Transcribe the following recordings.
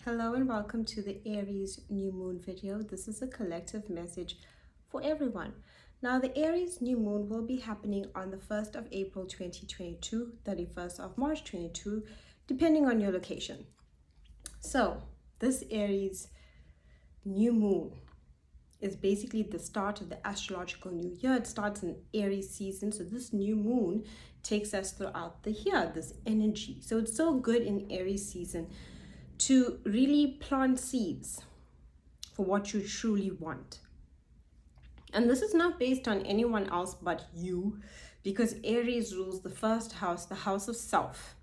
Hello and welcome to the Aries New Moon video. This is a collective message for everyone. Now, the Aries New Moon will be happening on the 1st of April 2022, 31st of March 22, depending on your location. So, this Aries New Moon is basically the start of the astrological new year. It starts in Aries season. So this new moon takes us throughout the year, this energy. So it's so good in Aries season to really plant seeds for what you truly want. And this is not based on anyone else but you, because Aries rules the first house, the house of self.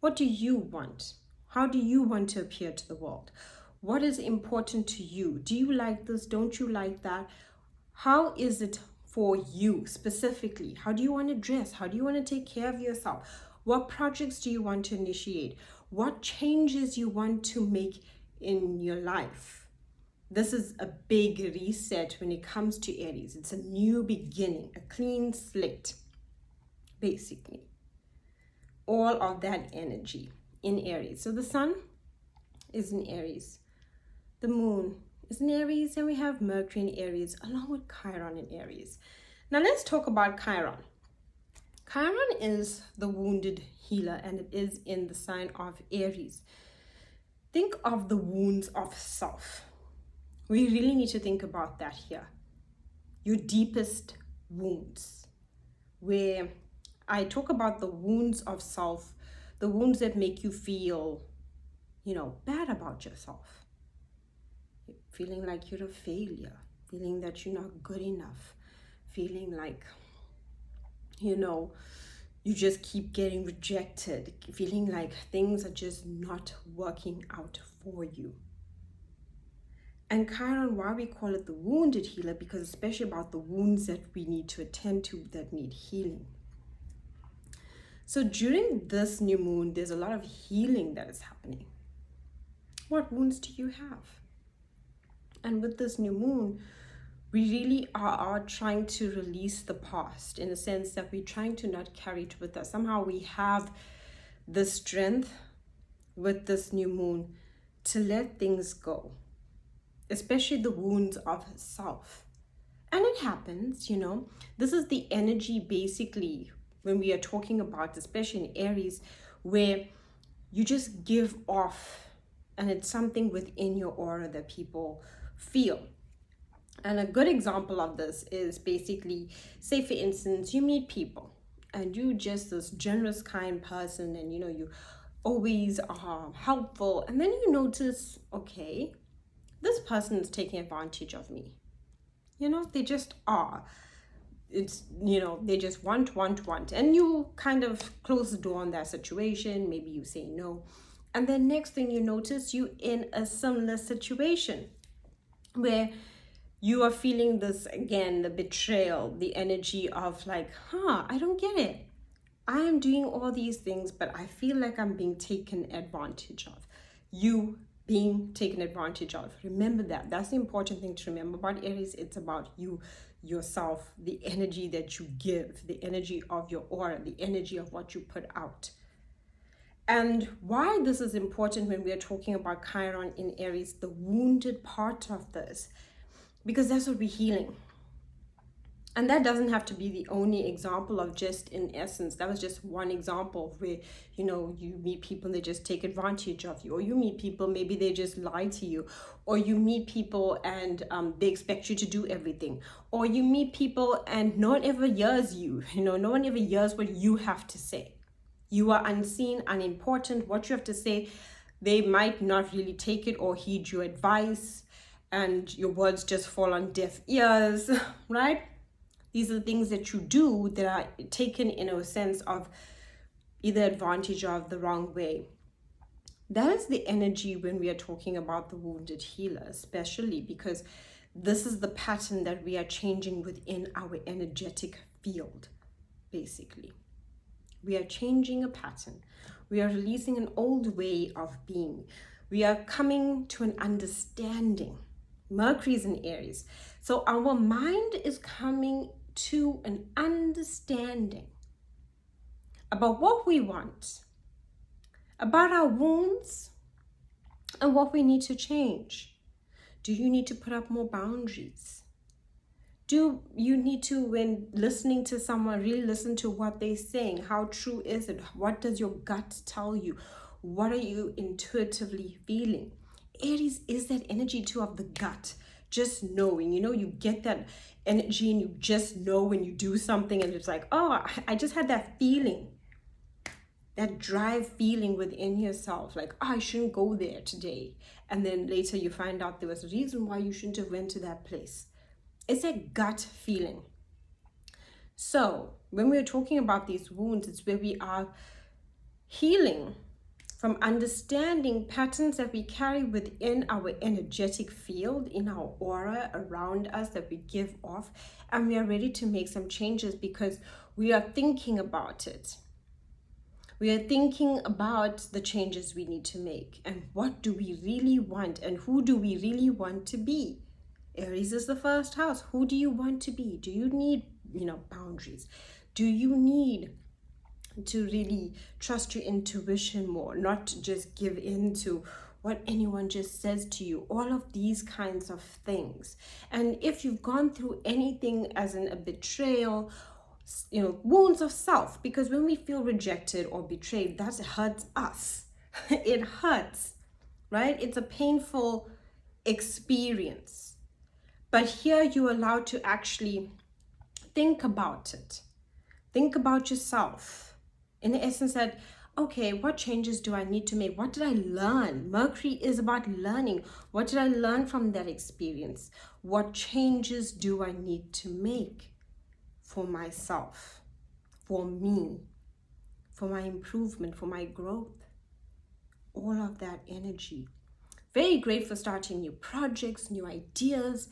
What do you want? How do you want to appear to the world? What is important to you? Do you like this? Don't you like that? How is it for you specifically? How do you want to dress? How do you want to take care of yourself? What projects do you want to initiate? What changes you want to make in your life? This is a big reset when it comes to Aries. It's a new beginning, a clean slate, basically. All of that energy in Aries. So the sun is in Aries. The moon is in Aries, and we have Mercury in Aries along with Chiron in Aries. Now let's talk about Chiron. Chiron is the wounded healer, and it is in the sign of Aries. Think of the wounds of self. We really need to think about that here. Your deepest wounds, where I talk about the wounds of self, the wounds that make you feel, bad about yourself. Feeling like you're a failure, feeling that you're not good enough, feeling like, you just keep getting rejected, feeling like things are just not working out for you. And Chiron, why we call it the wounded healer, because especially about the wounds that we need to attend to that need healing. So during this new moon, there's a lot of healing that is happening. What wounds do you have? And with this new moon, we really are trying to release the past, in a sense that we're trying to not carry it with us. Somehow we have the strength with this new moon to let things go, especially the wounds of self. And it happens, this is the energy basically when we are talking about, especially in Aries, where you just give off, and it's something within your aura that people feel. And a good example of this is basically, say for instance, you meet people and you just this generous, kind person, and you always are helpful, and then you notice, okay, this person is taking advantage of me. They just are. It's, they just want, and you kind of close the door on that situation. Maybe you say no, and then next thing you notice, you in a similar situation where you are feeling this again, the betrayal, the energy of like, I don't get it. I am doing all these things, but I feel like I'm being taken advantage of. You being taken advantage of. Remember that. That's the important thing to remember about Aries. It's about you, yourself, the energy that you give, the energy of your aura, the energy of what you put out. And why this is important when we are talking about Chiron in Aries, the wounded part of this, because that's what we're healing. And that doesn't have to be the only example of just, in essence, that was just one example where, you meet people and they just take advantage of you, or you meet people, maybe they just lie to you, or you meet people and they expect you to do everything, or you meet people and no one ever hears you, no one ever hears what you have to say. You are unseen, unimportant. What you have to say, they might not really take it or heed your advice, and your words just fall on deaf ears, right? These are the things that you do that are taken in a sense of either advantage of the wrong way. That is the energy when we are talking about the wounded healer, especially because this is the pattern that we are changing within our energetic field, basically. We are changing a pattern. We are releasing an old way of being. We are coming to an understanding. Mercury is in Aries. So our mind is coming to an understanding about what we want, about our wounds, and what we need to change. Do you need to put up more boundaries? Do you need to, when listening to someone, really listen to what they're saying? How true is it? What does your gut tell you? What are you intuitively feeling? Aries is that energy too of the gut, just knowing. You get that energy and you just know when you do something and it's like, oh, I just had that feeling, that drive feeling within yourself, like, oh, I shouldn't go there today. And then later you find out there was a reason why you shouldn't have went to that place. It's a gut feeling. So when we're talking about these wounds, it's where we are healing from understanding patterns that we carry within our energetic field, in our aura around us, that we give off, and we are ready to make some changes because we are thinking about it. We are thinking about the changes we need to make, and what do we really want, and who do we really want to be. Aries is the first house. Who do you want to be? Do you need, boundaries? Do you need to really trust your intuition more, not just give in to what anyone just says to you? All of these kinds of things. And if you've gone through anything as in a betrayal, wounds of self, because when we feel rejected or betrayed, that hurts us. It hurts, right? It's a painful experience. But here you're allowed to actually think about it. Think about yourself. In the essence that, okay, what changes do I need to make? What did I learn? Mercury is about learning. What did I learn from that experience? What changes do I need to make for myself, for me, for my improvement, for my growth? All of that energy. Very great for starting new projects, new ideas,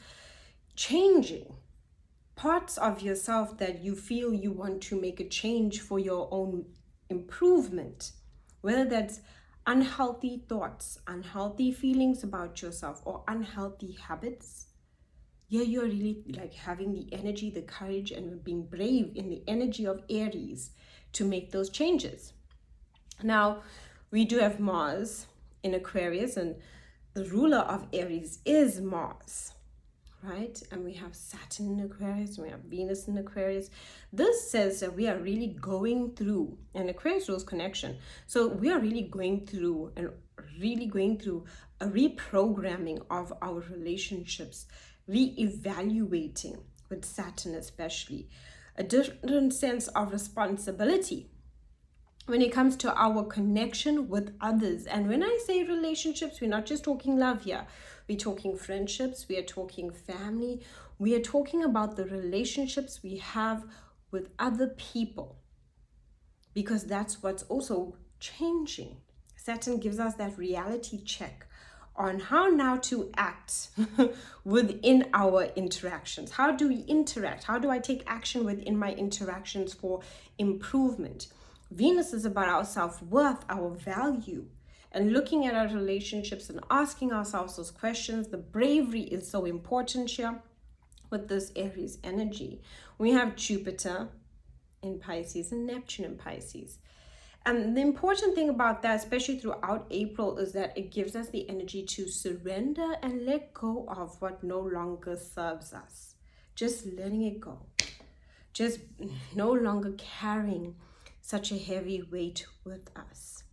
changing parts of yourself that you feel you want to make a change for your own improvement, whether that's unhealthy thoughts, unhealthy feelings about yourself, or unhealthy habits. Here you're really like having the energy, the courage, and being brave in the energy of Aries to make those changes. Now, we do have Mars in Aquarius, and the ruler of Aries is Mars, right? And we have Saturn in Aquarius, and we have Venus in Aquarius. This says that we are really going through, and Aquarius rules connection. So we are really going through a reprogramming of our relationships, re-evaluating with Saturn especially, a different sense of responsibility when it comes to our connection with others. And when I say relationships, we're not just talking love here. We're talking friendships, we are talking family, we are talking about the relationships we have with other people, because that's what's also changing. Saturn gives us that reality check on how now to act within our interactions. How do we interact? How do I take action within my interactions for improvement? Venus is about our self-worth, our value, and looking at our relationships and asking ourselves those questions. The bravery is so important here with this Aries energy. We have Jupiter in Pisces and Neptune in Pisces. And the important thing about that, especially throughout April, is that it gives us the energy to surrender and let go of what no longer serves us. Just letting it go. Just no longer carrying such a heavy weight with us.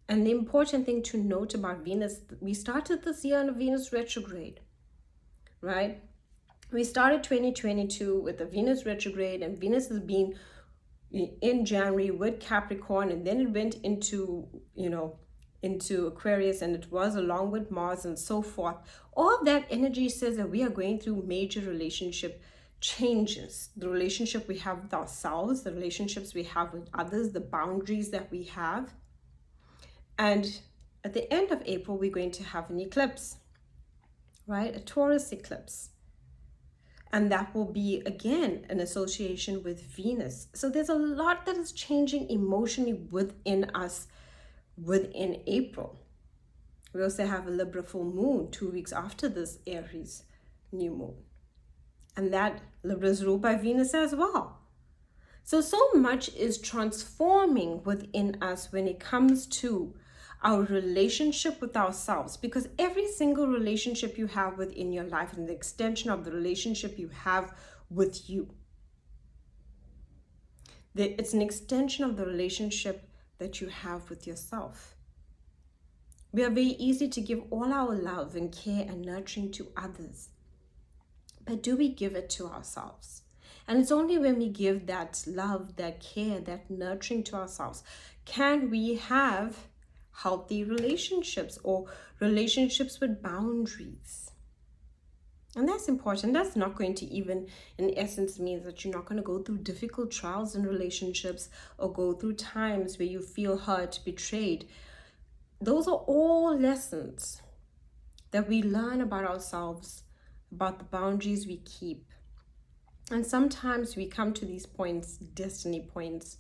And the important thing to note about Venus, we started this year on a Venus retrograde, right? We started 2022 with a Venus retrograde, and Venus has been in January with Capricorn, and then it went into Aquarius, and it was along with Mars and so forth. All that energy says that we are going through major relationship changes. The relationship we have with ourselves, the relationships we have with others, the boundaries that we have. And at the end of April, we're going to have an eclipse, right? A Taurus eclipse. And that will be, again, an association with Venus. So there's a lot that is changing emotionally within us within April. We also have a Libra full moon 2 weeks after this Aries new moon. And that Libra is ruled by Venus as well. So much is transforming within us when it comes to our relationship with ourselves, because every single relationship you have within your life is an extension of the relationship you have with you. It's an extension of the relationship that you have with yourself. We are very easy to give all our love and care and nurturing to others. But do we give it to ourselves? And it's only when we give that love, that care, that nurturing to ourselves, can we have healthy relationships or relationships with boundaries. And that's important. That's not going to even, in essence, mean that you're not going to go through difficult trials in relationships or go through times where you feel hurt, betrayed. Those are all lessons that we learn about ourselves, about the boundaries we keep. And sometimes we come to these points, destiny points,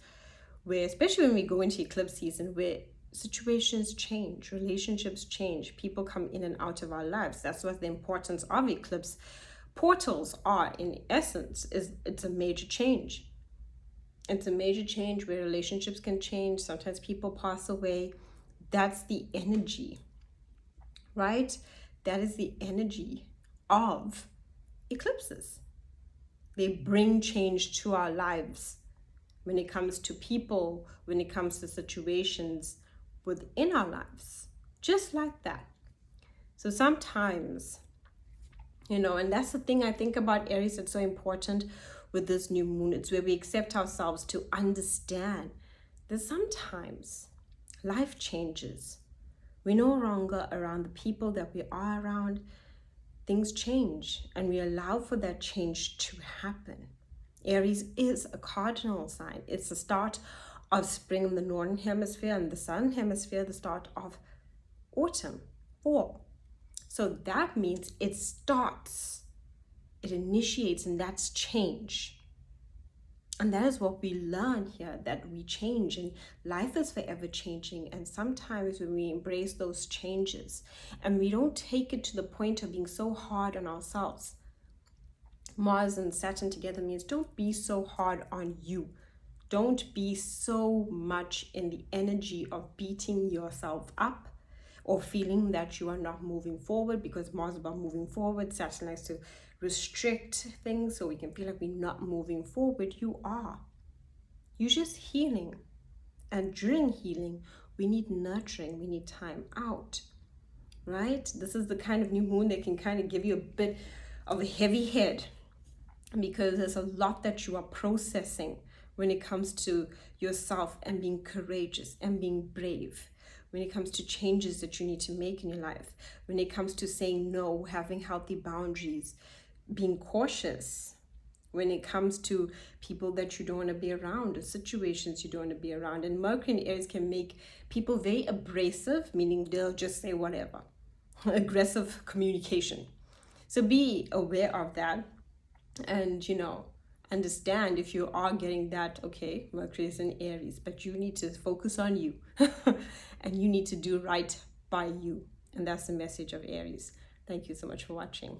where, especially when we go into eclipse season, where situations change, relationships change, people come in and out of our lives. That's what the importance of eclipse portals are, in essence. Is it's a major change. It's a major change where relationships can change. Sometimes people pass away. That's the energy, right? That is the energy of eclipses. They bring change to our lives when it comes to people, when it comes to situations within our lives, just like that. So sometimes, and that's the thing I think about Aries that's so important with this new moon. It's where we accept ourselves to understand that sometimes life changes. We're no longer around the people that we are around. Things change, and we allow for that change to happen. Aries is a cardinal sign. It's the start of spring in the northern hemisphere, and the southern hemisphere, the start of autumn, fall. So that means it starts, it initiates, and that's change. And that is what we learn here, that we change, and life is forever changing. And sometimes when we embrace those changes and we don't take it to the point of being so hard on ourselves, Mars and Saturn together means don't be so hard on you. Don't be so much in the energy of beating yourself up or feeling that you are not moving forward, because Mars is about moving forward. Saturn likes to restrict things so we can feel like we're not moving forward. You are. You're just healing. And during healing, we need nurturing. We need time out, right? This is the kind of new moon that can kind of give you a bit of a heavy head, because there's a lot that you are processing when it comes to yourself and being courageous and being brave, when it comes to changes that you need to make in your life, when it comes to saying no, having healthy boundaries, being cautious, when it comes to people that you don't want to be around or situations you don't want to be around. And Mercury in Aries can make people very abrasive, meaning they'll just say whatever. Aggressive communication. So be aware of that, and understand if you are getting that. Okay, Mercury is in Aries, but you need to focus on you and you need to do right by you. And that's the message of Aries. Thank you so much for watching.